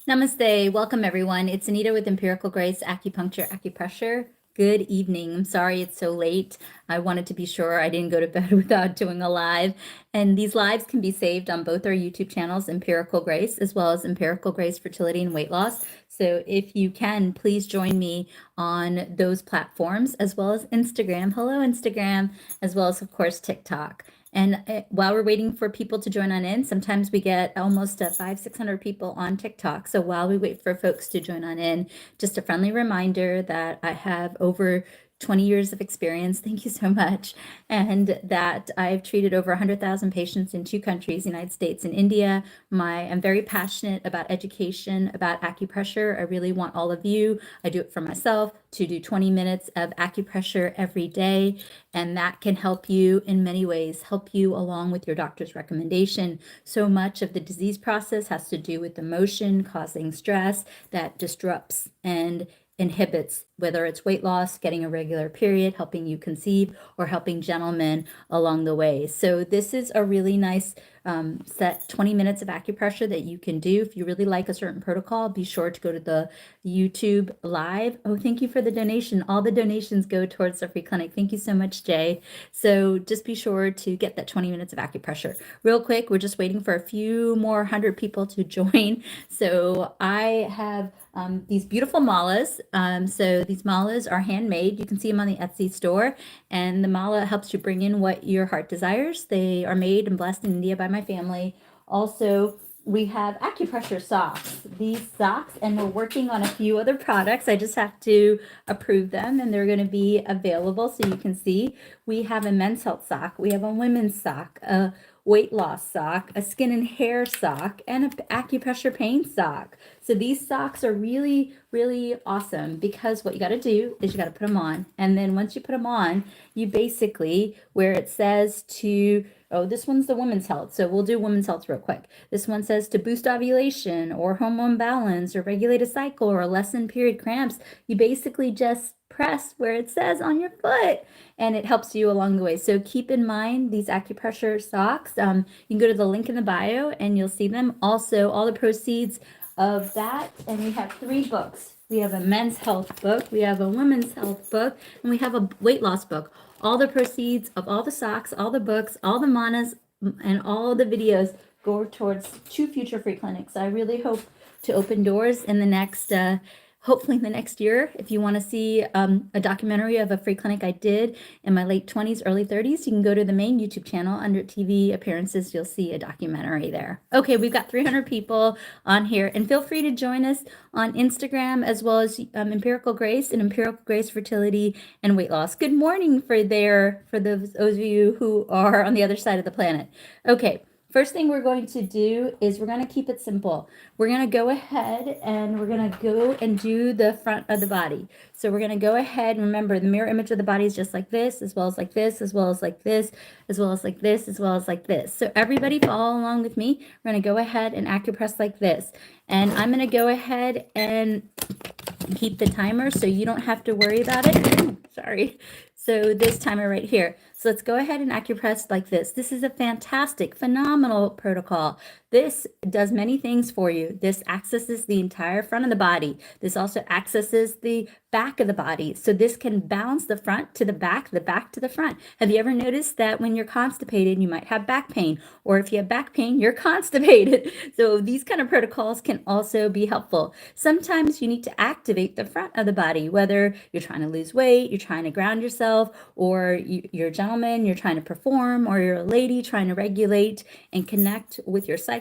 Namaste. Welcome, everyone. It's Anita with Empirical Grace Acupuncture Acupressure. Good evening. I'm sorry it's so late. I wanted to be sure I didn't go to bed without doing a live. And these lives can be saved on both our YouTube channels, Empirical Grace, as well as Empirical Grace Fertility and Weight Loss. So if you can, please join me on those platforms, as well as Instagram. Hello, Instagram, as well as, of course, TikTok. And while we're waiting for people to join on in, sometimes we get almost 500-600 people on TikTok. So while we wait for folks to join on in, just a friendly reminder that I have over 20 years of experience. Thank you so much. And that I've treated over 100,000 patients in 2 countries, United States and India. I'm very passionate about education, about acupressure. I really want all of you, I do it for myself, to do 20 minutes of acupressure every day. And that can help you in many ways, help you along with your doctor's recommendation. So much of the disease process has to do with emotion causing stress that disrupts and inhibits, whether it's weight loss, getting a regular period, helping you conceive, or helping gentlemen along the way. So this is a really nice set 20 minutes of acupressure that you can do. If you really like a certain protocol, be sure to go to the YouTube live. Oh, thank you for the donation. All the donations go towards the free clinic. Thank you so much, Jay. So just be sure to get that 20 minutes of acupressure. Real quick, we're just waiting for a few more 100 people to join. So I have these beautiful malas. So these malas are handmade. You can see them on the Etsy store. And the mala helps you bring in what your heart desires. They are made and blessed in India by my family. Also, we have acupressure socks. These socks, and we're working on a few other products. I just have to approve them, and they're going to be available so you can see. We have a men's health sock. We have a women's sock, a weight loss sock, a skin and hair sock, and an acupressure pain sock. So these socks are really, really awesome because what you got to do is you got to put them on. And then once you put them on, you basically, where it says to, oh, this one's the women's health. So we'll do women's health real quick. This one says to boost ovulation or hormone balance or regulate a cycle or lessen period cramps. You basically just press where it says on your foot and it helps you along the way. So keep in mind these acupressure socks. You can go to the link in the bio and you'll see them. Also, all the proceeds of that, and we have 3 books. We have a men's health book, we have a women's health book, and we have a weight loss book. All the proceeds of all the socks, all the books, all the manas, and all the videos go towards 2 future free clinics. I really hope to open doors in the next hopefully in the next year. If you want to see a documentary of a free clinic I did in my late 20s, early 30s, you can go to the main YouTube channel under TV appearances. You'll see a documentary there. Okay, we've got 300 people on here, and feel free to join us on Instagram as well as Empirical Grace and Empirical Grace Fertility and Weight Loss. Good morning for those of you who are on the other side of the planet. Okay. First thing we're going to do is we're going to keep it simple. We're going to go ahead and we're going to go and do the front of the body. So we're going to go ahead and remember the mirror image of the body is just like this, as well as like this, as well as like this, as well as like this, as well as like this. So everybody follow along with me. We're going to go ahead and acupress like this. And I'm going to go ahead and keep the timer so you don't have to worry about it. Sorry. So this timer right here. So let's go ahead and acupress like this. This is a fantastic, phenomenal protocol. This does many things for you. This accesses the entire front of the body. This also accesses the back of the body. So this can bounce the front to the back to the front. Have you ever noticed that when you're constipated, you might have back pain, or if you have back pain, you're constipated. So these kind of protocols can also be helpful. Sometimes you need to activate the front of the body, whether you're trying to lose weight, you're trying to ground yourself, or you're a gentleman, you're trying to perform, or you're a lady trying to regulate and connect with your cycle,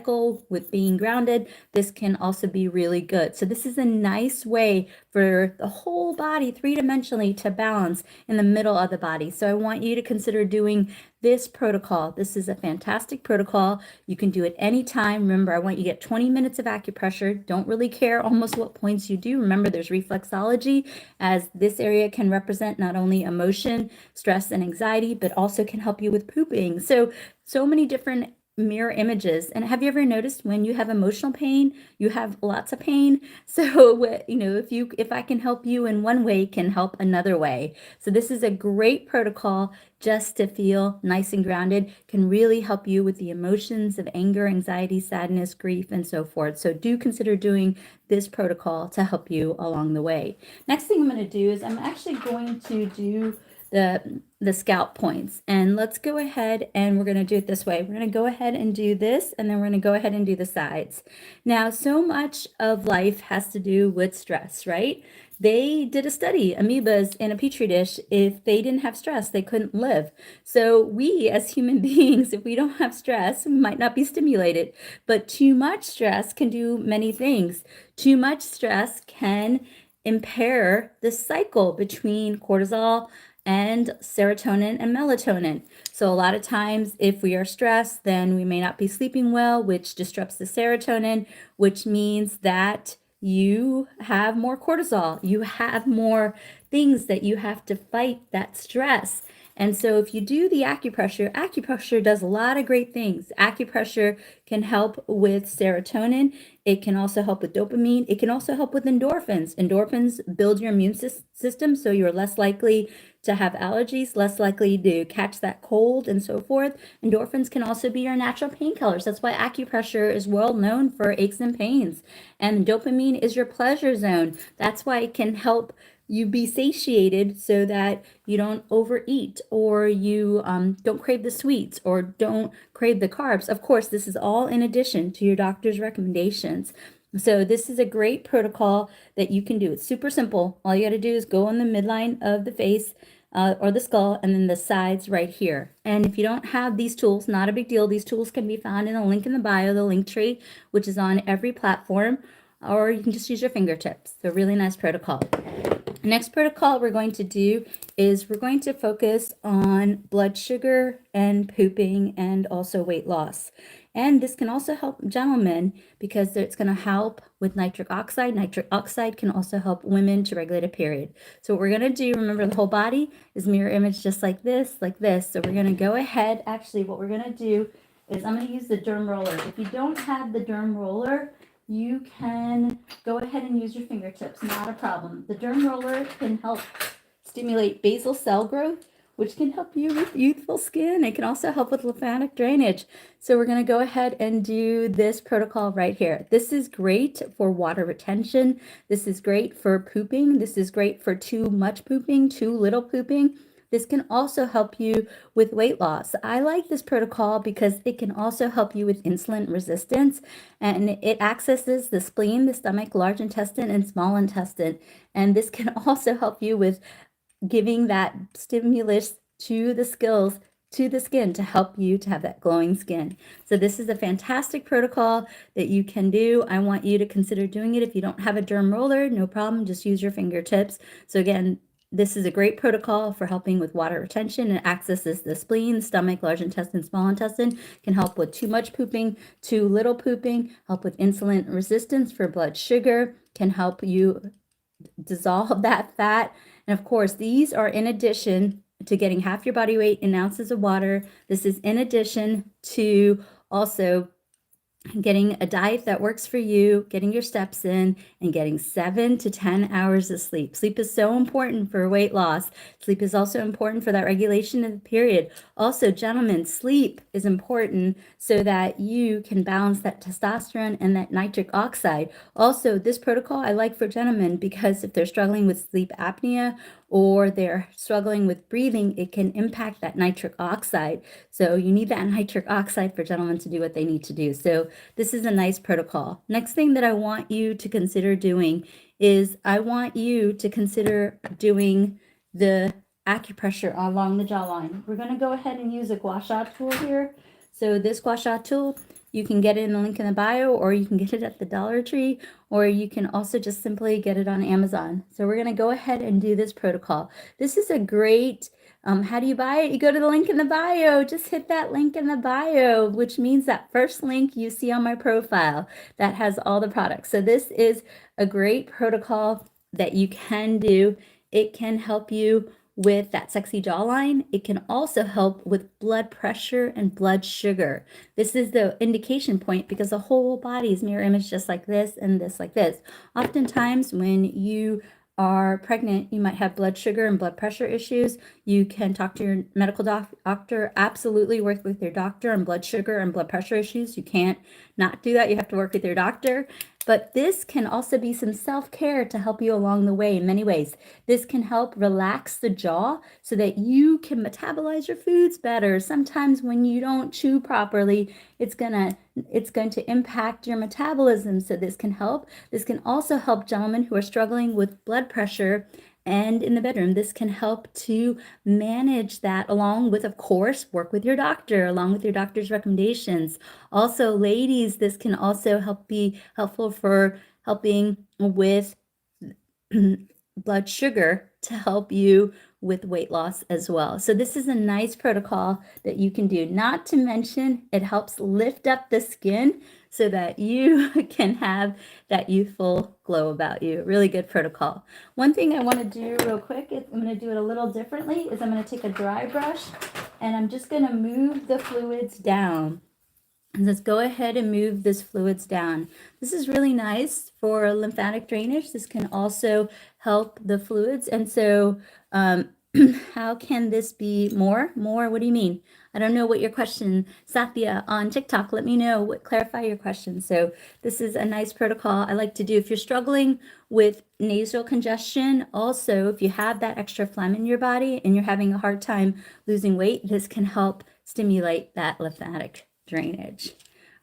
with being grounded. This can also be really good. So this is a nice way for the whole body 3-dimensionally to balance in the middle of the body. So I want you to consider doing this protocol. This is a fantastic protocol. You can do it anytime. Remember, I want you to get 20 minutes of acupressure. Don't really care almost what points you do. Remember, there's reflexology, as this area can represent not only emotion, stress, and anxiety, but also can help you with pooping. So many different mirror images. And have you ever noticed when you have emotional pain, you have lots of pain? So, you know, if I can help you in one way, can help another way. So this is a great protocol just to feel nice and grounded, can really help you with the emotions of anger, anxiety, sadness, grief, and so forth. So do consider doing this protocol to help you along the way. Next thing I'm going to do is I'm actually going to do the scalp points, and let's go ahead and we're going to do it this way. We're going to go ahead and do this, and then we're going to go ahead and do the sides. Now, so much of life has to do with stress, right? They did a study, amoebas in a petri dish, if they didn't have stress, they couldn't live. So we as human beings, if we don't have stress, we might not be stimulated, but too much stress can do many things. Too much stress can impair the cycle between cortisol and serotonin and melatonin. So a lot of times if we are stressed, then we may not be sleeping well, which disrupts the serotonin, which means that you have more cortisol. You have more things that you have to fight that stress. And so if you do the acupressure does a lot of great things. Acupressure can help with serotonin. It can also help with dopamine. It can also help with endorphins. Endorphins build your immune system, so you're less likely to have allergies, less likely to catch that cold and so forth. Endorphins can also be your natural painkillers. That's why acupressure is well known for aches and pains. And dopamine is your pleasure zone. That's why it can help you be satiated so that you don't overeat, or you don't crave the sweets, or don't crave the carbs. Of course, this is all in addition to your doctor's recommendations. So this is a great protocol that you can do. It's super simple. All you got to do is go on the midline of the face or the skull, and then the sides right here. And if you don't have these tools, not a big deal. These tools can be found in the link in the bio, the link tree, which is on every platform, or you can just use your fingertips. So really nice protocol. Next protocol we're going to do is we're going to focus on blood sugar and pooping and also weight loss. And this can also help gentlemen because it's going to help with nitric oxide. Nitric oxide can also help women to regulate a period. So what we're going to do, remember the whole body is mirror image just like this, like this. So we're going to go ahead. Actually, what we're going to do is I'm going to use the derm roller. If you don't have the derm roller, you can go ahead and use your fingertips, not a problem. The derm roller can help stimulate basal cell growth, which can help you with youthful skin. It can also help with lymphatic drainage. So we're going to go ahead and do this protocol right here. This is great for water retention. This is great for pooping. This is great for too much pooping, too little pooping. This can also help you with weight loss. I like this protocol because it can also help you with insulin resistance, and it accesses the spleen, the stomach, large intestine, and small intestine. And this can also help you with giving that stimulus to the skills to the skin to help you to have that glowing skin. So this is a fantastic protocol that you can do. I want you to consider doing it. If you don't have a derm roller, no problem, just use your fingertips. So again, this is a great protocol for helping with water retention. It accesses the spleen, stomach, large intestine, small intestine, can help with too much pooping, too little pooping, help with insulin resistance for blood sugar, can help you dissolve that fat. And of course, these are in addition to getting half your body weight in ounces of water. This is in addition to also getting a diet that works for you, getting your steps in, and getting 7 to 10 hours of sleep. Sleep is so important for weight loss. Sleep is also important for that regulation of the period. Also, gentlemen, sleep is important so that you can balance that testosterone and that nitric oxide. Also, this protocol I like for gentlemen because if they're struggling with sleep apnea or they're struggling with breathing, it can impact that nitric oxide. So you need that nitric oxide for gentlemen to do what they need to do. So this is a nice protocol. Next thing that I want you to consider doing is I want you to consider doing the acupressure along the jawline. We're going to go ahead and use a gua sha tool here. So this gua sha tool, you can get it in the link in the bio, or you can get it at the Dollar Tree, or you can also just simply get it on Amazon. So we're going to go ahead and do this protocol. This is a great, how do you buy it? You go to the link in the bio. Just hit that link in the bio, which means that first link you see on my profile that has all the products. So this is a great protocol that you can do. It can help you with that sexy jawline. It can also help with blood pressure and blood sugar. This is the indication point because the whole body is mirror image, just like this and this like this. Oftentimes when you are pregnant, you might have blood sugar and blood pressure issues. You can talk to your medical doctor, absolutely work with your doctor on blood sugar and blood pressure issues. You can't not do that. You have to work with your doctor. But this can also be some self-care to help you along the way in many ways. This can help relax the jaw so that you can metabolize your foods better. Sometimes when you don't chew properly, it's going to impact your metabolism. So this can help. This can also help gentlemen who are struggling with blood pressure and in the bedroom. This can help to manage that along with, of course, work with your doctor, along with your doctor's recommendations. Also, ladies, this can also be helpful for helping with blood sugar to help you with weight loss as well. So this is a nice protocol that you can do. Not to mention, it helps lift up the skin so that you can have that youthful glow about you. Really good protocol. One thing I want to do real quick, I'm going to do it a little differently, is I'm going to take a dry brush and I'm just going to move the fluids down. And let's go ahead and move this fluids down. This is really nice for lymphatic drainage. This can also help the fluids. And so how can this be more? More, what do you mean? I don't know what your question, Sathya on TikTok, let me know, clarify your question. So this is a nice protocol I like to do. If you're struggling with nasal congestion, also if you have that extra phlegm in your body and you're having a hard time losing weight, this can help stimulate that lymphatic drainage.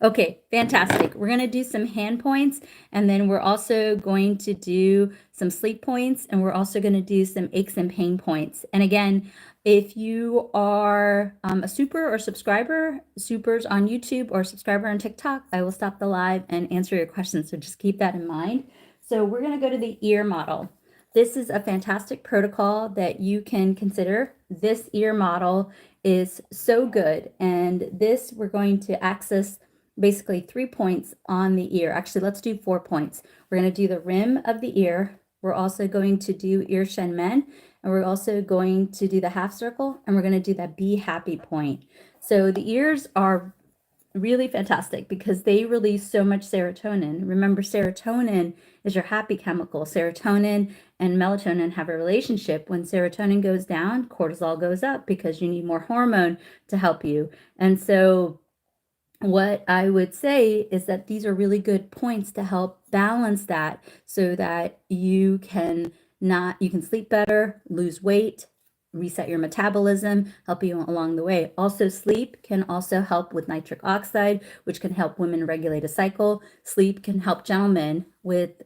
Okay, fantastic. We're going to do some hand points, and then we're also going to do some sleep points, and we're also going to do some aches and pain points. And again, if you are a super or subscriber, supers on YouTube or subscriber on TikTok, I will stop the live and answer your questions. So just keep that in mind. So we're going to go to the ear model. This is a fantastic protocol that you can consider. This ear model is so good. And this, we're going to access basically 3 points on the ear. Actually, let's do 4 points. We're going to do the rim of the ear. We're also going to do ear shen men. And we're also going to do the half circle. And we're going to do that be happy point. So the ears are really fantastic because they release so much serotonin. Remember, serotonin is your happy chemical. Serotonin and melatonin have a relationship. When serotonin goes down, cortisol goes up because you need more hormone to help you. And so what I would say is that these are really good points to help balance that so that you can sleep better, lose weight, reset your metabolism, help you along the way. Also, sleep can also help with nitric oxide, which can help women regulate a cycle. Sleep can help gentlemen with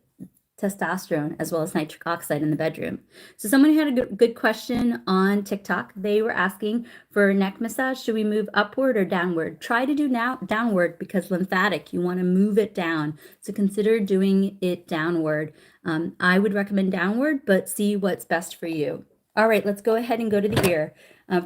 testosterone as well as nitric oxide in the bedroom. So someone had a good question on TikTok. They were asking for neck massage. Should we move upward or downward? Try to do now downward because lymphatic, you want to move it down. So consider doing it downward. I would recommend downward, but see what's best for you. All right, let's go ahead and go to the ear.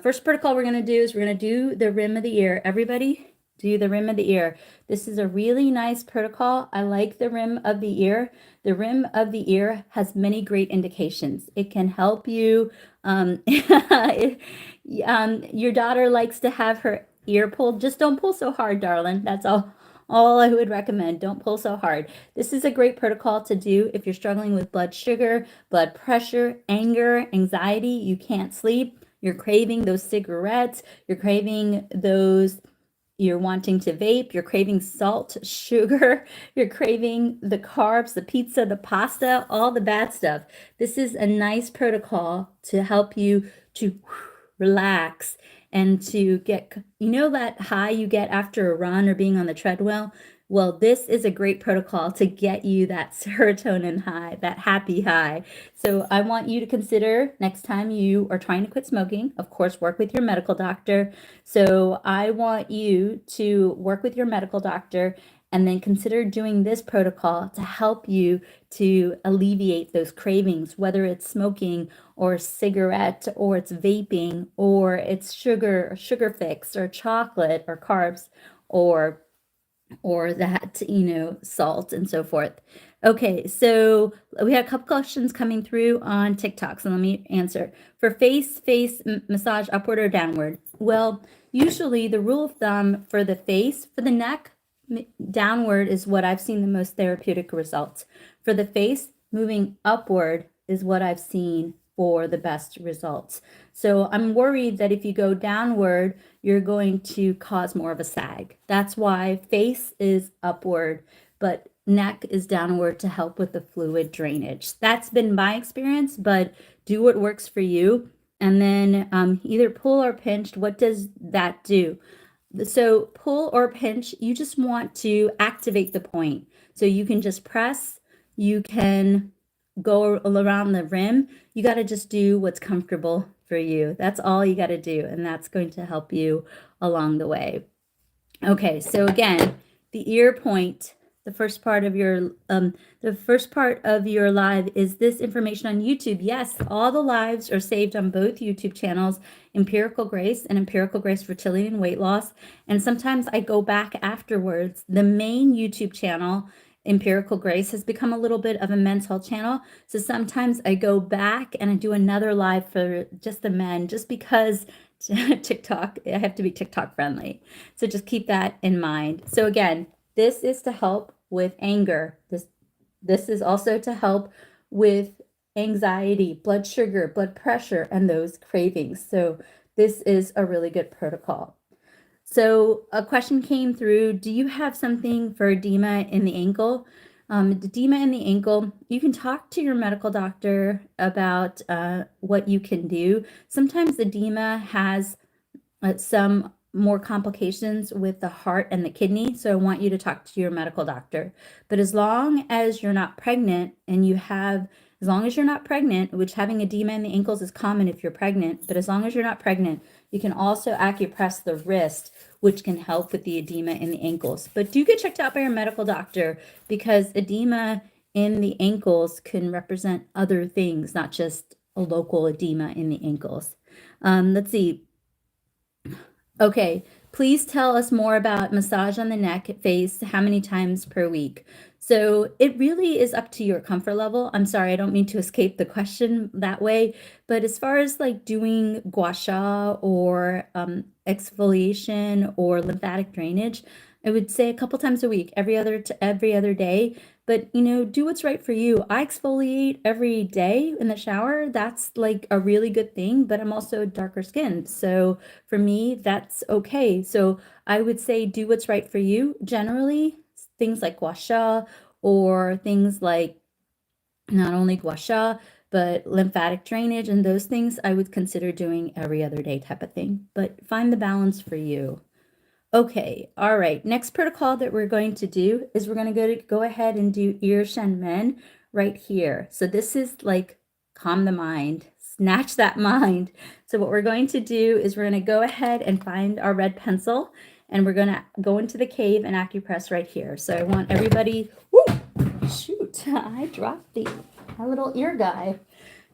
First protocol we're going to do is we're going to do the rim of the ear. Everybody do the rim of the ear. This is a really nice protocol. I like the rim of the ear. The rim of the ear has many great indications. It can help you. Your daughter likes to have her ear pulled. Just don't pull so hard, darling. That's all I would recommend. Don't pull so hard. This is a great protocol to do if you're struggling with blood sugar, blood pressure, anger, anxiety, you can't sleep, you're craving those cigarettes, you're craving those, you're wanting to vape, you're craving salt, sugar, you're craving the carbs, the pizza, the pasta, all the bad stuff. This is a nice protocol to help you to relax and to get, you know, that high you get after a run or being on the treadmill? Well, this is a great protocol to get you that serotonin high, that happy high. So I want you to consider next time you are trying to quit smoking, of course, work with your medical doctor. So I want you to work with your medical doctor and then consider doing this protocol to help you to alleviate those cravings, whether it's smoking or cigarette or it's vaping or it's sugar fix or chocolate or carbs or that, salt and so forth. Okay, so we had a couple questions coming through on TikTok, so let me answer. For face massage, upward or downward? Well, usually the rule of thumb for the face, for the neck, downward is what I've seen the most therapeutic results. For the face, moving upward is what I've seen for the best results. So I'm worried that if you go downward, you're going to cause more of a sag. That's why face is upward, but neck is downward to help with the fluid drainage. That's been my experience, but do what works for you. And then either pull or pinch. What does that do? So pull or pinch, you just want to activate the point. So you can just press, you can go around the rim. You got to just do what's comfortable for you. That's all you got to do. And that's going to help you along the way. Okay, so again, the ear point, the first part of your live is this information on YouTube. Yes, all the lives are saved on both YouTube channels, Empirical Grace and Empirical Grace Fertility and Weight Loss. And sometimes I go back afterwards. The main YouTube channel, Empirical Grace, has become a little bit of a men's health channel. So sometimes I go back and I do another live for just the men, just because TikTok, I have to be TikTok friendly. So just keep that in mind. So again, this is to help with anger. This is also to help with anxiety, blood sugar, blood pressure, and those cravings. So this is a really good protocol. So a question came through, do you have something for edema in the ankle? Edema in the ankle, you can talk to your medical doctor about what you can do. Sometimes edema has some more complications with the heart and the kidney, so I want you to talk to your medical doctor. But as long as you're not pregnant and as long as you're not pregnant, which having edema in the ankles is common if you're pregnant, but as long as you're not pregnant, you can also acupress the wrist, which can help with the edema in the ankles. But do get checked out by your medical doctor, because edema in the ankles can represent other things, not just a local edema in the ankles. Let's see. Okay, please tell us more about massage on the neck, face, how many times per week? So it really is up to your comfort level. I'm sorry, I don't mean to escape the question that way, but as far as like doing gua sha or exfoliation or lymphatic drainage, I would say a couple times a week, every other day. But do what's right for you. I exfoliate every day in the shower. That's like a really good thing, but I'm also darker skinned. So for me, that's okay. So I would say do what's right for you. Generally, things like gua sha or things like not only gua sha, but lymphatic drainage and those things I would consider doing every other day type of thing. But find the balance for you. Okay, all right. Next protocol that we're going to do is we're going to go ahead and do Erection Men right here. So this is like calm the mind, snatch that mind. So what we're going to do is we're going to go ahead and find our red pencil, and we're going to go into the cave and acupress right here. So I want everybody, shoot, I dropped my little ear guy.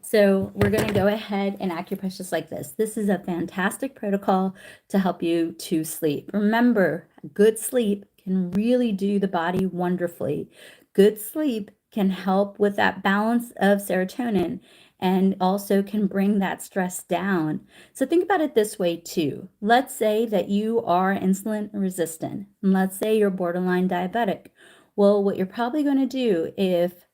So we're going to go ahead and acupress just like this. This is a fantastic protocol to help you to sleep. Remember, good sleep can really do the body wonderfully. Good sleep can help with that balance of serotonin and also can bring that stress down. So think about it this way too. Let's say that you are insulin resistant, and let's say you're borderline diabetic. Well, what you're probably going to do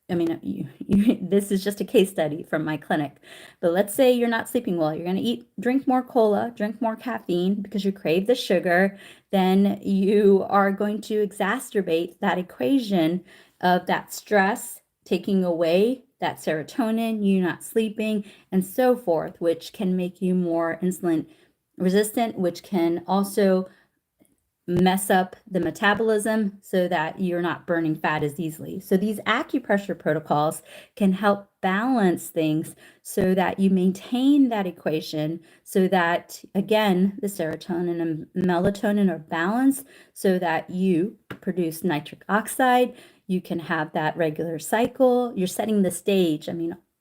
this is just a case study from my clinic, but let's say you're not sleeping well. You're going to drink more cola, drink more caffeine because you crave the sugar. Then you are going to exacerbate that equation of that stress, taking away that serotonin, you not sleeping, and so forth, which can make you more insulin resistant, which can also mess up the metabolism so that you're not burning fat as easily. So these acupressure protocols can help balance things so that you maintain that equation, so that, again, the serotonin and melatonin are balanced so that you produce nitric oxide. You can have that regular cycle. You're setting the stage.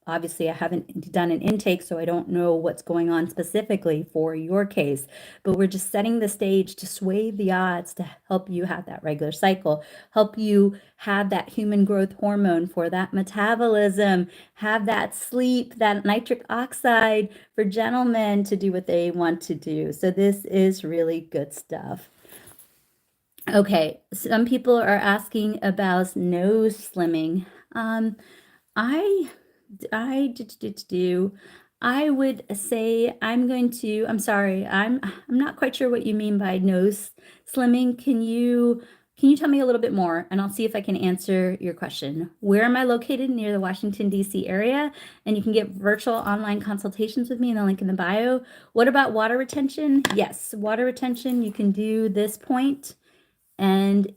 obviously I haven't done an intake, so I don't know what's going on specifically for your case, but we're just setting the stage to sway the odds to help you have that regular cycle, help you have that human growth hormone for that metabolism, have that sleep, that nitric oxide for gentlemen to do what they want to do. So this is really good stuff. Okay, some people are asking about nose slimming. I I would say I'm sorry, I'm not quite sure what you mean by nose slimming. Can you tell me a little bit more, and I'll see if I can answer your question. Where am I located? Near the Washington, D.C. area, and you can get virtual online consultations with me in the link in the bio. What about water retention? Yes, water retention, you can do this point, and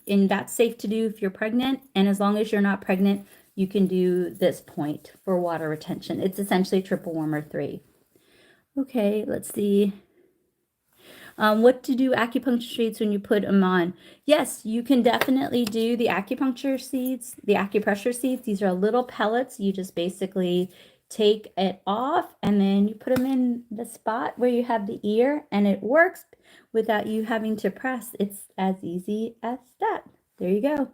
that's safe to do if you're pregnant, and as long as you're not pregnant, you can do this point for water retention. It's essentially triple warmer 3. Okay, let's see. What to do acupuncture sheets when you put them on? Yes, you can definitely do the acupuncture seeds, the acupressure seeds. These are little pellets. You just basically take it off and then you put them in the spot where you have the ear, and it works without you having to press. It's as easy as that. There you go.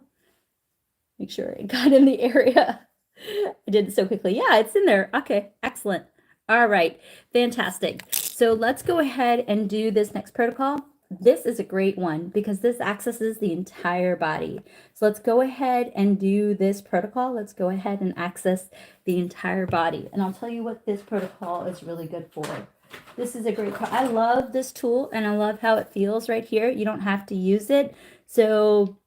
Make sure it got in the area. I did it so quickly. Yeah, it's in there. Okay, excellent. All right, fantastic. So let's go ahead and do this next protocol. This is a great one because this accesses the entire body. So let's go ahead and do this protocol. Let's go ahead and access the entire body. And I'll tell you what this protocol is really good for. This is a great, I love this tool and I love how it feels right here. You don't have to use it. So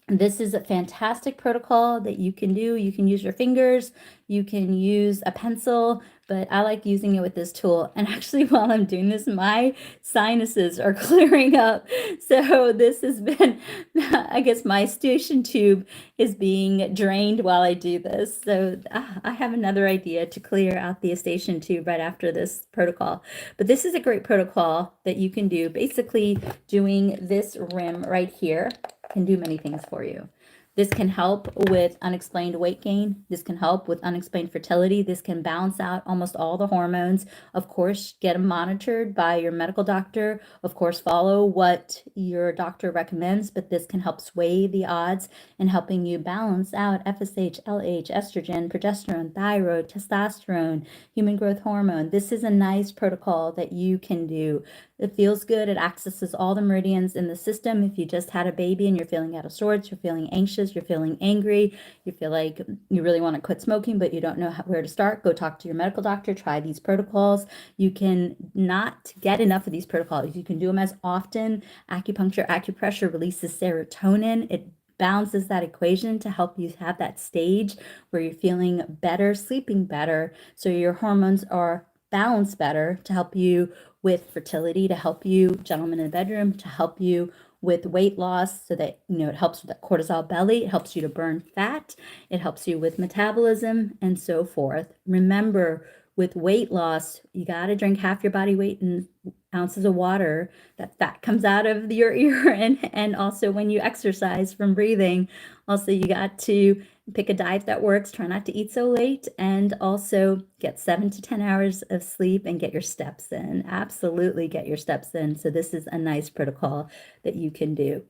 this is a fantastic protocol that you can do. You can use your fingers, you can use a pencil, but I like using it with this tool. And actually, while I'm doing this, my sinuses are clearing up. So this has been, I guess my station tube is being drained while I do this. So I have another idea to clear out the station tube right after this protocol. But this is a great protocol that you can do. Basically doing this rim right here can do many things for you. This can help with unexplained weight gain. This can help with unexplained fertility. This can balance out almost all the hormones. Of course, get them monitored by your medical doctor. Of course, follow what your doctor recommends, but this can help sway the odds in helping you balance out FSH, LH, estrogen, progesterone, thyroid, testosterone, human growth hormone. This is a nice protocol that you can do. It feels good. It accesses all the meridians in the system. If you just had a baby and you're feeling out of sorts, you're feeling anxious, you're feeling angry, you feel like you really want to quit smoking, but you don't know where to start, go talk to your medical doctor, try these protocols. You can not get enough of these protocols. You can do them as often. Acupuncture, acupressure releases serotonin. It balances that equation to help you have that stage where you're feeling better, sleeping better, so your hormones are balanced better, to help you with fertility, to help you, gentlemen in the bedroom, to help you with weight loss, so that, it helps with that cortisol belly, it helps you to burn fat, it helps you with metabolism, and so forth. Remember, with weight loss, you got to drink half your body weight in ounces of water. That fat comes out of your urine, and also when you exercise from breathing, also you got to pick a diet that works, try not to eat so late, and also get 7 to 10 hours of sleep and get your steps in. Absolutely get your steps in. So this is a nice protocol that you can do.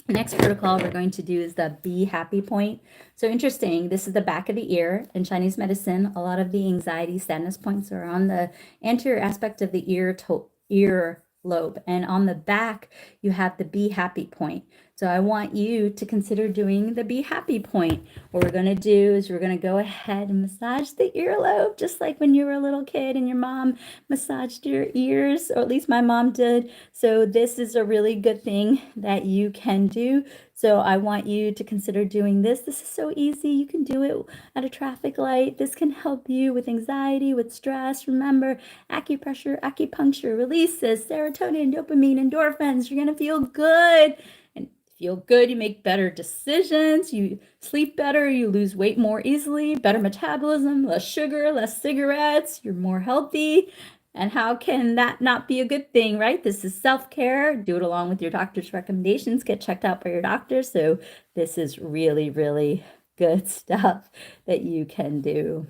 Next protocol we're going to do is the Be Happy point. So interesting, this is the back of the ear. In Chinese medicine, a lot of the anxiety, sadness points are on the anterior aspect of the ear lobe. And on the back, you have the Be Happy point. So I want you to consider doing the Be Happy point. What we're going to do is we're going to go ahead and massage the earlobe, just like when you were a little kid and your mom massaged your ears, or at least my mom did. So this is a really good thing that you can do. So I want you to consider doing this. This is so easy. You can do it at a traffic light. This can help you with anxiety, with stress. Remember, acupressure, acupuncture releases serotonin, dopamine, endorphins. You're going to feel good. And feel good, you make better decisions, you sleep better, you lose weight more easily, better metabolism, less sugar, less cigarettes, you're more healthy. And how can that not be a good thing, right? This is self-care. Do it along with your doctor's recommendations. Get checked out by your doctor. So this is really, really good stuff that you can do.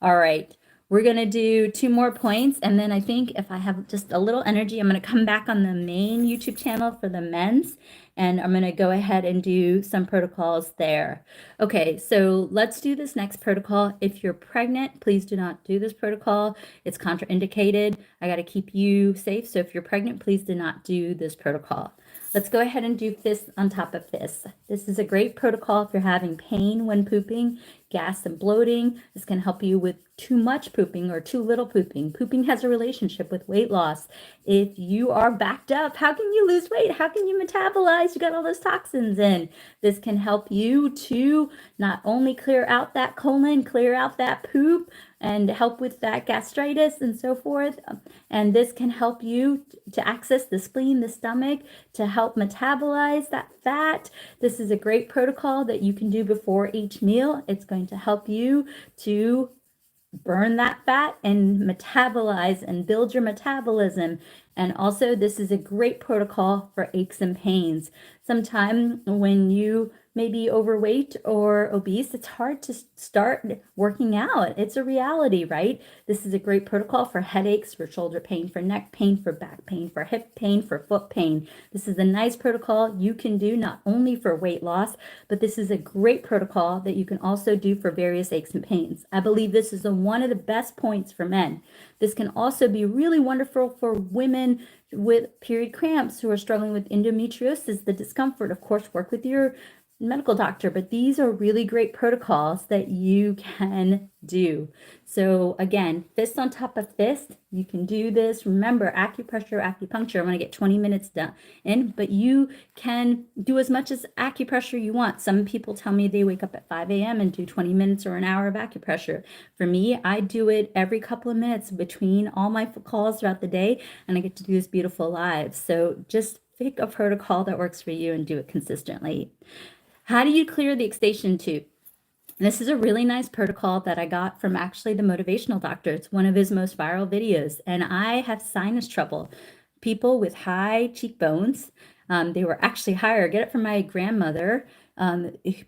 All right, we're gonna do 2 more points, and then I think if I have just a little energy, I'm gonna come back on the main YouTube channel for the men's, and I'm gonna go ahead and do some protocols there. Okay, so let's do this next protocol. If you're pregnant, please do not do this protocol. It's contraindicated. I gotta keep you safe, so if you're pregnant, please do not do this protocol. Let's go ahead and do fist on top of fist. This is a great protocol if you're having pain when pooping, gas and bloating. This can help you with too much pooping or too little pooping. Pooping has a relationship with weight loss. If you are backed up, how can you lose weight? How can you metabolize? You got all those toxins in. This can help you to not only clear out that colon, clear out that poop, and help with that gastritis and so forth. And this can help you to access the spleen, the stomach, to help metabolize that fat. This is a great protocol that you can do before each meal. It's going to help you to burn that fat and metabolize and build your metabolism. And also, this is a great protocol for aches and pains. Sometimes when you may be overweight or obese, it's hard to start working out. It's a reality, right? This is a great protocol for headaches, for shoulder pain, for neck pain, for back pain, for hip pain, for foot pain. This is a nice protocol you can do not only for weight loss, but this is a great protocol that you can also do for various aches and pains. I believe this is one of the best points for men. This can also be really wonderful for women with period cramps who are struggling with endometriosis, the discomfort. Of course, work with your medical doctor, but these are really great protocols that you can do. So again, fist on top of fist, you can do this. Remember, acupressure, acupuncture, I'm going to get 20 minutes done in, but you can do as much as acupressure you want. Some people tell me they wake up at 5 a.m. and do 20 minutes or an hour of acupressure. For me, I do it every couple of minutes between all my calls throughout the day, and I get to do this beautiful live. So just pick a protocol that works for you and do it consistently. How do you clear the extension tube? This is a really nice protocol that I got from actually the motivational doctor. It's one of his most viral videos. And I have sinus trouble. People with high cheekbones, they were actually higher. Get it from my grandmother.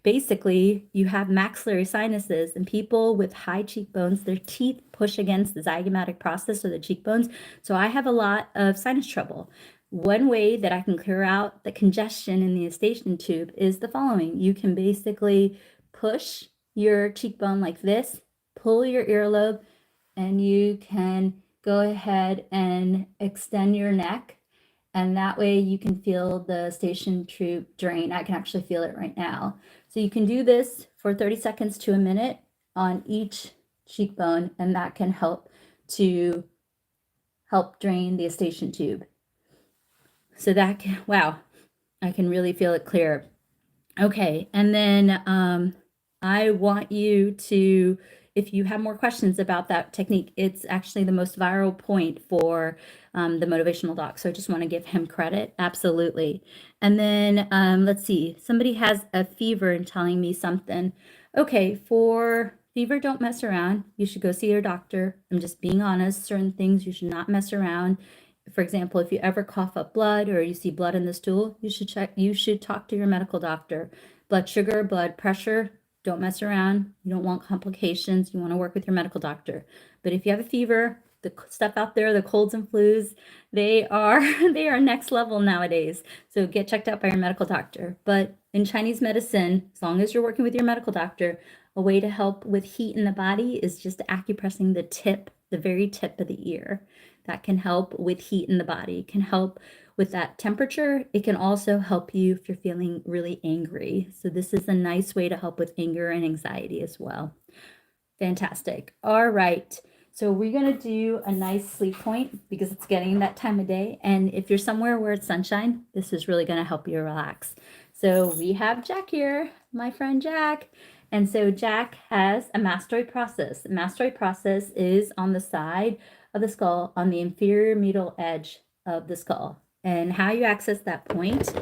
Basically, you have maxillary sinuses, and people with high cheekbones, their teeth push against the zygomatic process or the cheekbones. So I have a lot of sinus trouble. One way that I can clear out the congestion in the eustachian tube is the following. You can basically push your cheekbone like this, pull your earlobe, and you can go ahead and extend your neck. And that way you can feel the eustachian tube drain. I can actually feel it right now. So you can do this for 30 seconds to a minute on each cheekbone, and that can help to drain the eustachian tube. So that can, wow, I can really feel it clear. Okay, and then I want you to, if you have more questions about that technique, it's actually the most viral point for the motivational doc. So I just want to give him credit. Absolutely. And then let's see, somebody has a fever and telling me something. Okay, for fever, don't mess around. You should go see your doctor. I'm just being honest. Certain things you should not mess around. For example, if you ever cough up blood or you see blood in the stool, you should talk to your medical doctor. Blood sugar, blood pressure, don't mess around. You don't want complications. You want to work with your medical doctor. But if you have a fever, the stuff out there, the colds and flus, they are next level nowadays. So get checked out by your medical doctor. But in Chinese medicine, as long as you're working with your medical doctor, a way to help with heat in the body is just acupressing the tip, the very tip of the ear. That can help with heat in the body. It can help with that temperature. It can also help you if you're feeling really angry. So this is a nice way to help with anger and anxiety as well. Fantastic. All right. So we're going to do a nice sleep point because it's getting that time of day. And if you're somewhere where it's sunshine, this is really going to help you relax. So we have Jack here, my friend Jack. And so Jack has a mastoid process. The mastoid process is on the side of the skull, on the inferior medial edge of the skull. And how you access that point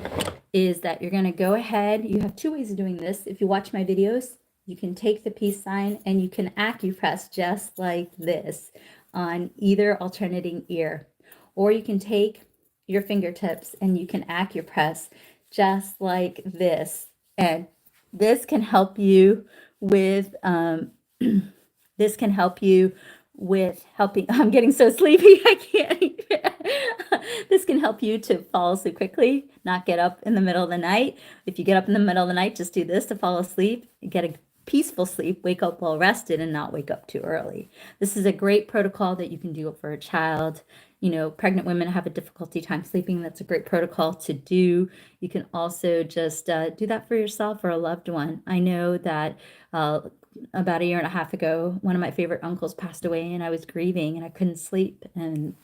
is that you're going to go ahead. You have 2 ways of doing this. If you watch my videos, you can take the peace sign and you can acupress just like this on either alternating ear. Or you can take your fingertips and you can acupress just like this. And this can help you with this can help you with helping. I'm getting so sleepy, I can't. This can help you to fall asleep quickly, not get up in the middle of the night. If you get up in the middle of the night, just do this to fall asleep. Get a peaceful sleep, wake up well rested, and not wake up too early. This is a great protocol that you can do for a child. You know, pregnant women have a difficulty time sleeping. That's a great protocol to do. You can also just do that for yourself or a loved one. I know that about a year and a half ago, one of my favorite uncles passed away, and I was grieving and I couldn't sleep. And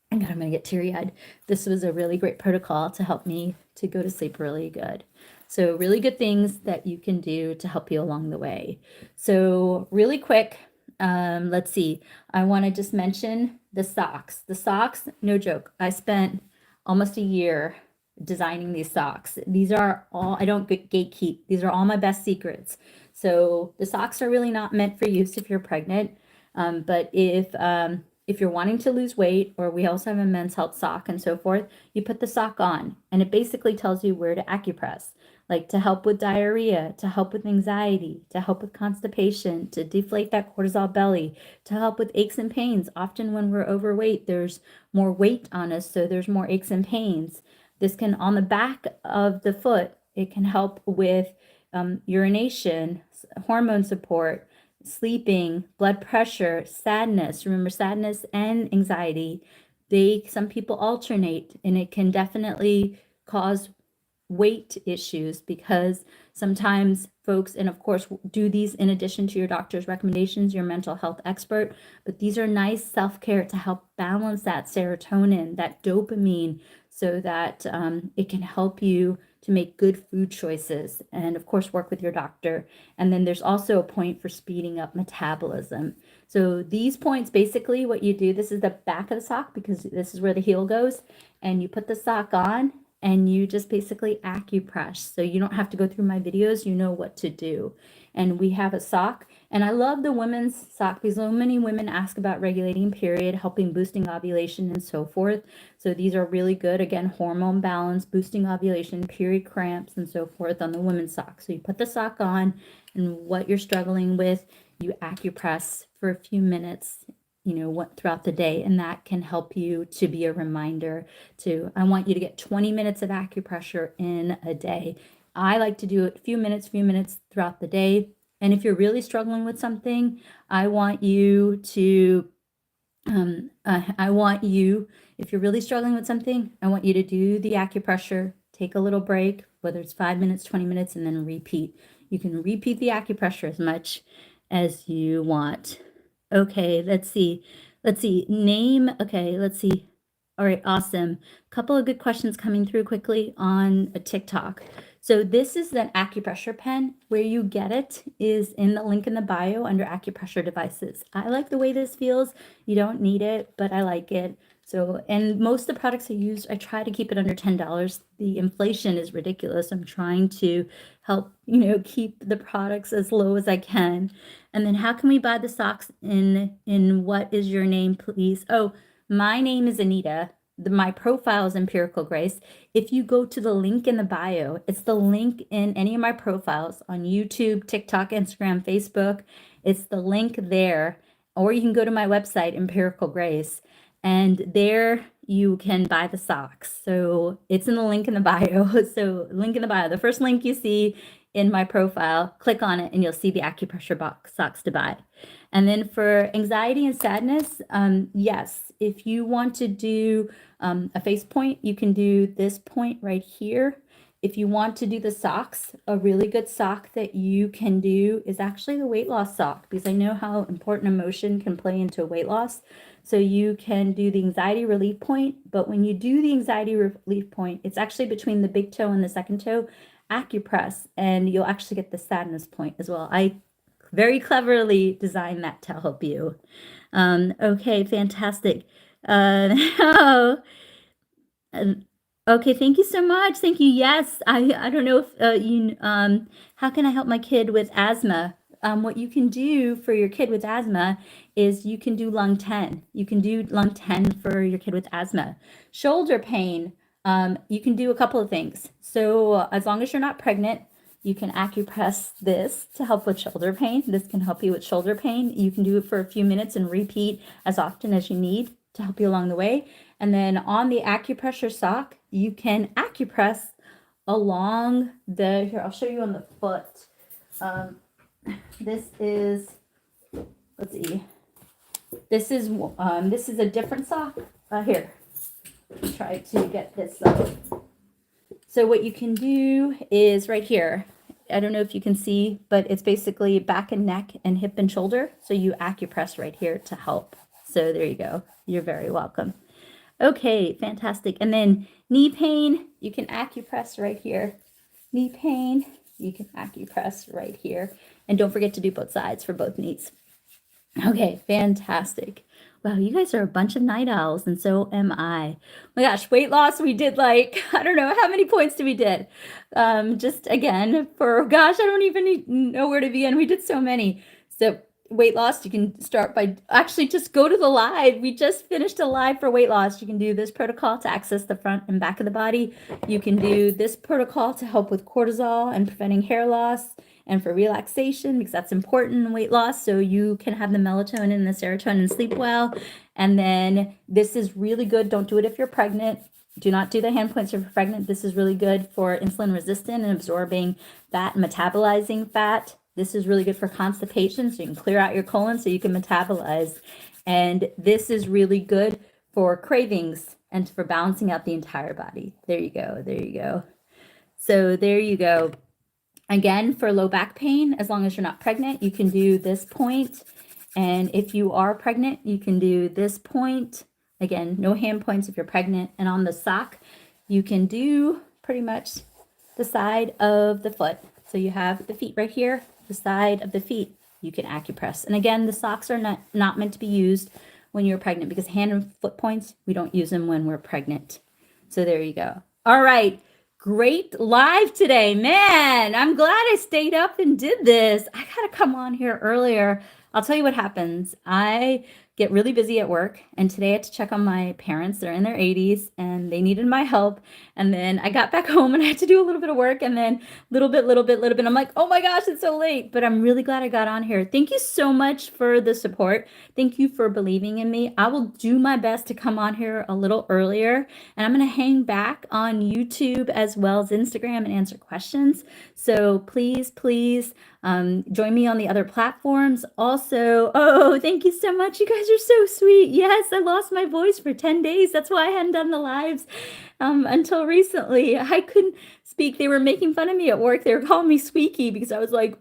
God, I'm going to get teary-eyed. This was a really great protocol to help me to go to sleep really good. So really good things that you can do to help you along the way. So really quick, let's see. I want to just mention the socks. The socks, no joke. I spent almost a year designing these socks. These are all, I don't gatekeep. These are all my best secrets. So the socks are really not meant for use if you're pregnant. But if you're wanting to lose weight, or we also have a men's health sock and so forth, you put the sock on and it basically tells you where to acupress, like to help with diarrhea, to help with anxiety, to help with constipation, to deflate that cortisol belly, to help with aches and pains. Often when we're overweight, there's more weight on us, so there's more aches and pains. This can, on the back of the foot, it can help with urination, hormone support, sleeping, blood pressure, sadness. Remember, sadness and anxiety, some people alternate, and it can definitely cause weight issues, because sometimes folks, and of course do these in addition to your doctor's recommendations, your mental health expert, but these are nice self-care to help balance that serotonin, that dopamine, so that it can help you to make good food choices, and of course work with your doctor. And then there's also a point for speeding up metabolism. So these points, basically what you do, this is the back of the sock because this is where the heel goes, and you put the sock on and you just basically acupress. So you don't have to go through my videos, you know what to do. And we have a sock, and I love the women's sock because so many women ask about regulating period, helping boosting ovulation and so forth. So these are really good. Again, hormone balance, boosting ovulation, period cramps, and so forth on the women's sock. So you put the sock on, and what you're struggling with, you acupress for a few minutes, you know, what throughout the day, and that can help you to be a reminder to, I want you to get 20 minutes of acupressure in a day. I like to do it a few minutes throughout the day. And if you're really struggling with something, I want you to, if you're really struggling with something, I want you to do the acupressure, take a little break, whether it's 5 minutes, 20 minutes, and then repeat. You can repeat the acupressure as much as you want. Okay, let's see. Name, okay, let's see. All right, awesome. Couple of good questions coming through quickly on a TikTok. So this is an acupressure pen. Where you get it is in the link in the bio under acupressure devices. I like the way this feels. You don't need it, but I like it. So, and most of the products I use, I try to keep it under $10. The inflation is ridiculous. I'm trying to help, you know, keep the products as low as I can. And then how can we buy the socks in what is your name, please? Oh, my name is Anita. My profile is Empirical Grace. If you go to the link in the bio, it's the link in any of my profiles on YouTube, TikTok, Instagram, Facebook. It's the link there. Or you can go to my website, Empirical Grace, and there you can buy the socks. So it's in the link in the bio. So link in the bio, the first link you see in my profile, click on it and you'll see the acupressure box socks to buy. And then for anxiety and sadness, yes, if you want to do a face point, you can do this point right here. If you want to do the socks, a really good sock that you can do is actually the weight loss sock, because I know how important emotion can play into weight loss. So you can do the anxiety relief point, but when you do the anxiety relief point, it's actually between the big toe and the second toe, acupress, and you'll actually get the sadness point as well. I very cleverly designed that to help you. Okay, fantastic. Oh, okay, thank you so much. Thank you. Yes, I don't know if how can I help my kid with asthma? What you can do for your kid with asthma is you can do lung 10. You can do lung 10 for your kid with asthma. Shoulder pain, you can do a couple of things. So as long as you're not pregnant, You can acupress this to help with shoulder pain. This can help you with shoulder pain. You can do it for a few minutes and repeat as often as you need to help you along the way. And then on the acupressure sock, you can acupress along the, here, I'll show you on the foot. This is, let's see, this is a different sock. Here, try to get this up. So what you can do is right here. I don't know if you can see, but it's basically back and neck and hip and shoulder. So you acupress right here to help. So there you go. You're very welcome. Okay, fantastic. And then knee pain, you can acupress right here. Knee pain, you can acupress right here. And don't forget to do both sides for both knees. Okay, fantastic. Wow, you guys are a bunch of night owls, and so am I. My gosh, weight loss, we did like, I don't know, how many points did we did? Just again, for, gosh, I don't even know where to begin. We did so many. So weight loss, you can start by, actually just go to the live. We just finished a live for weight loss. You can do this protocol to access the front and back of the body. You can do this protocol to help with cortisol and preventing hair loss, and for relaxation, because that's important in weight loss, so you can have the melatonin and the serotonin and sleep well. And then this is really good. Don't do it if you're pregnant. Do not do the hand points if you're pregnant. This is really good for insulin resistant and absorbing fat, metabolizing fat. This is really good for constipation, so you can clear out your colon so you can metabolize. And this is really good for cravings and for balancing out the entire body. There you go. There you go. So there you go. Again, for low back pain, as long as you're not pregnant, you can do this point. And if you are pregnant, you can do this point. Again, no hand points if you're pregnant. And on the sock, you can do pretty much the side of the foot. So you have the feet right here, the side of the feet, you can acupress. And again, the socks are not meant to be used when you're pregnant, because hand and foot points, we don't use them when we're pregnant. So there you go. All right. Great live today, man. I'm glad I stayed up and did this. I gotta come on here earlier. I'll tell you what happens. I get really busy at work, and today I had to check on my parents. They're in their 80s and they needed my help. And then I got back home and I had to do a little bit of work, and then little bit. I'm like, oh my gosh, it's so late. But I'm really glad I got on here. Thank you so much for the support. Thank you for believing in me. I will do my best to come on here a little earlier, and I'm going to hang back on YouTube as well as Instagram and answer questions. So please, join me on the other platforms. Also, oh, thank you so much. You guys are so sweet. Yes, I lost my voice for 10 days. That's why I hadn't done the lives until recently. I couldn't speak. They were making fun of me at work. They were calling me squeaky because I was like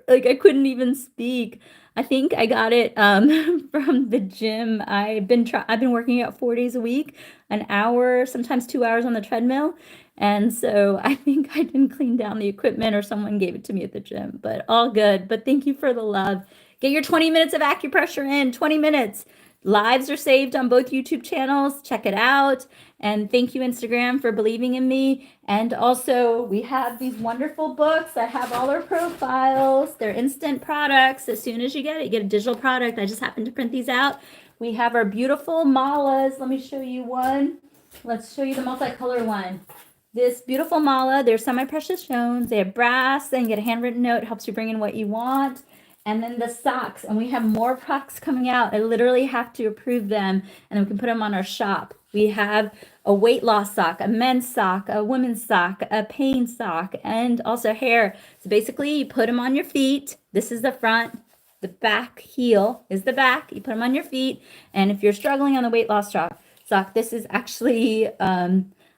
I couldn't even speak. I think I got it from the gym. I've been working out 4 days a week, an hour, sometimes 2 hours on the treadmill. And so I think I didn't clean down the equipment, or someone gave it to me at the gym, but all good. But thank you for the love. Get your 20 minutes of acupressure in, 20 minutes. Lives are saved on both YouTube channels. Check it out. And thank you, Instagram, for believing in me. And also, we have these wonderful books. I have all our profiles. They're instant products. As soon as you get a digital product. I just happened to print these out. We have our beautiful malas. Let me show you one. Let's show you the multicolor one. This beautiful mala, they're semi-precious stones. They have brass. Then you get a handwritten note. It helps you bring in what you want. And then the socks. And we have more products coming out. I literally have to approve them, and then we can put them on our shop. We have a weight loss sock, a men's sock, a women's sock, a pain sock, and also hair. So basically, you put them on your feet. This is the front. The back heel is the back. You put them on your feet. And if you're struggling on the weight loss sock, this is actually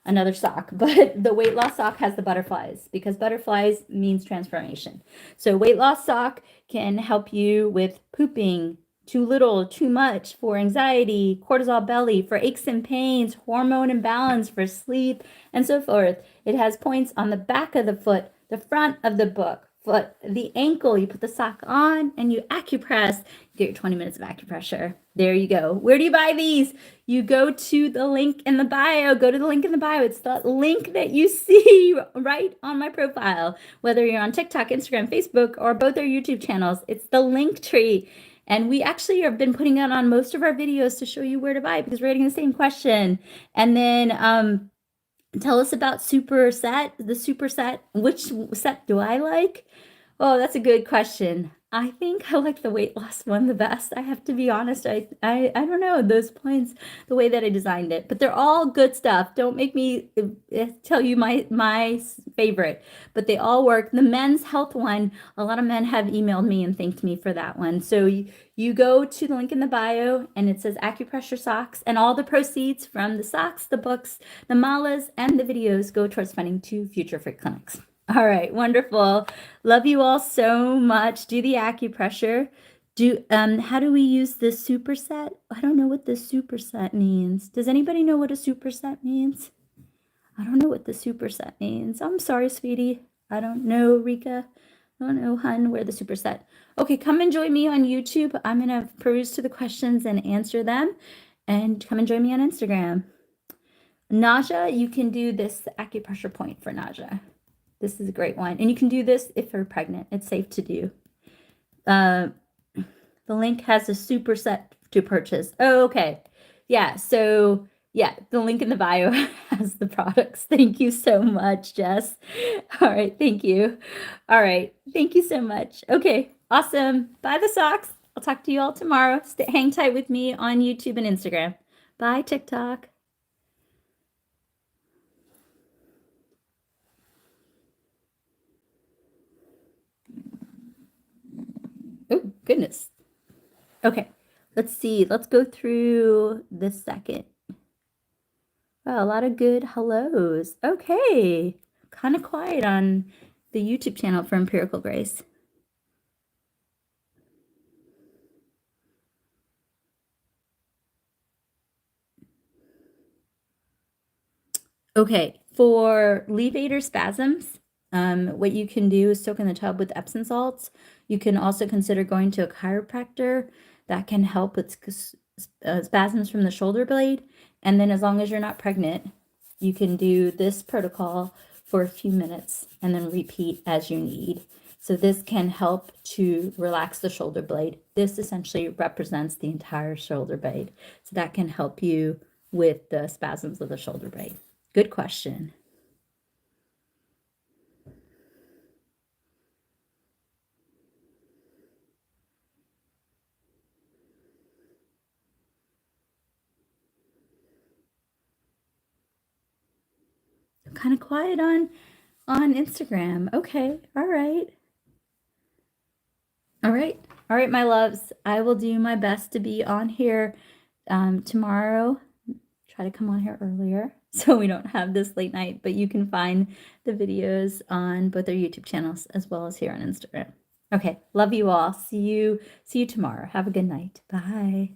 another sock, but the weight loss sock has the butterflies, because butterflies means transformation. So weight loss sock can help you with pooping, too little, too much, for anxiety, cortisol belly, for aches and pains, hormone imbalance, for sleep, and so forth. It has points on the back of the foot, the front of the foot, the ankle. You put the sock on and you acupress. You get your 20 minutes of acupressure. There you go. Where do you buy these? You go to the link in the bio. Go to the link in the bio. It's the link that you see right on my profile, whether you're on TikTok, Instagram, Facebook, or both our YouTube channels. It's the link tree. And we actually have been putting it on most of our videos to show you where to buy, because we're getting the same question. And then Tell us about superset, the superset. Which set do I like? Oh, that's a good question. I think I like the weight loss one the best. I have to be honest. I don't know those points, the way that I designed it, but they're all good stuff. Don't make me tell you my favorite, but they all work. The men's health one, a lot of men have emailed me and thanked me for that one. So you go to the link in the bio and it says acupressure socks, and all the proceeds from the socks, the books, the malas, and the videos go towards funding 2 future free clinics. All right, wonderful. Love you all so much. Do the acupressure. How do we use the superset? I don't know what the superset means. Does anybody know what a superset means? I don't know what the superset means. I'm sorry, sweetie. I don't know, Rika. I don't know, hun, where the superset. Okay, come and join me on YouTube. I'm gonna peruse to the questions and answer them. And come and join me on Instagram. Nausea, you can do this acupressure point for nausea. This is a great one. And you can do this if you're pregnant. It's safe to do. The link has a superset to purchase. Oh, okay. Yeah, so yeah, the link in the bio has the products. Thank you so much, Jess. All right, thank you. All right, thank you so much. Okay, awesome. Buy the socks. I'll talk to you all tomorrow. Hang tight with me on YouTube and Instagram. Bye, TikTok. Oh, goodness. Okay, let's see. Let's go through this second. Wow, a lot of good hellos. Okay, kind of quiet on the YouTube channel for Empirical Grace. Okay, for levator spasms, what you can do is soak in the tub with Epsom salts. You can also consider going to a chiropractor that can help with spasms from the shoulder blade. And then as long as you're not pregnant, you can do this protocol for a few minutes and then repeat as you need. So this can help to relax the shoulder blade. This essentially represents the entire shoulder blade. So that can help you with the spasms of the shoulder blade. Good question. I'm kind of quiet on Instagram. Okay. All right. All right. All right, my loves. I will do my best to be on here tomorrow. Try to come on here earlier so we don't have this late night, but you can find the videos on both our YouTube channels as well as here on Instagram. Okay. Love you all. See you tomorrow. Have a good night. Bye.